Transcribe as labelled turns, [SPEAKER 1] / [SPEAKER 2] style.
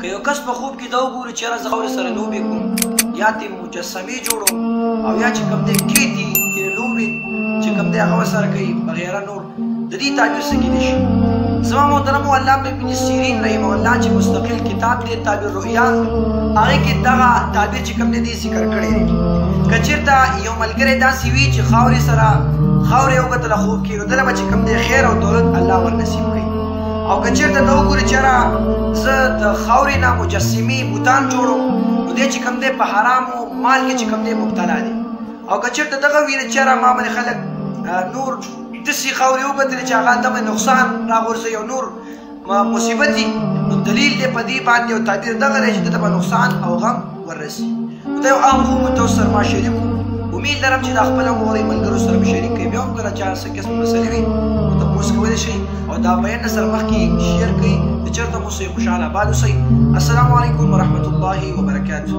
[SPEAKER 1] که یو کس په خوب کې دا وګوري چې یاره زه خاورې سره لوبې کوم یا ترې مجسمې جوړوم او یا چې کوم دی کیدي چې لوبې چې کوم دی هغه ورسره کوي وغیره نور د دې تعبیر څه کیدی شي زما محترمو علامه ابن سیرین رحمه الله چې مستقل کتاب دی تعبیر رؤیا هغې کې دغه تعبیر چې کوم دی دی ذکر کړی دی که چېرته یو ملګری داسې وي چې خاورې سره خاورې وکتله خوب کې نو دله به چې کوم دی خیر او دولت الله ورنصیب کوي او که چېرته دا وګوري چې یاره زه د خاورې نه مجسمې بوتان جوړوم نو دی چې کوم دی په حرامو مال کې چې کوم دی مبتلا دی او که چېرته دغه ویل چې یاره ما باندې خلک نور داسې خاورې وکتلې چې هغه ته به نقصان راغورځوي او نور مصیبت وي نو دلیل دی په دې باندې او تعبیر دغه دی چې ده ته به نقصان او غم وررسي نو دا یو عام خوب ته سره ما شریک امید لرم چې دا خپله مورې ملګرو سره مې شریک کوي بیا هم کله چا څه قسم مسلې وي نو تپوس کولی شئ او دا بیان سره مخکې شیر کړئ چې چېرته مو اوسئ خوشحاله آباد اوسئ السلام علیکم ورحمة الله وبرکاته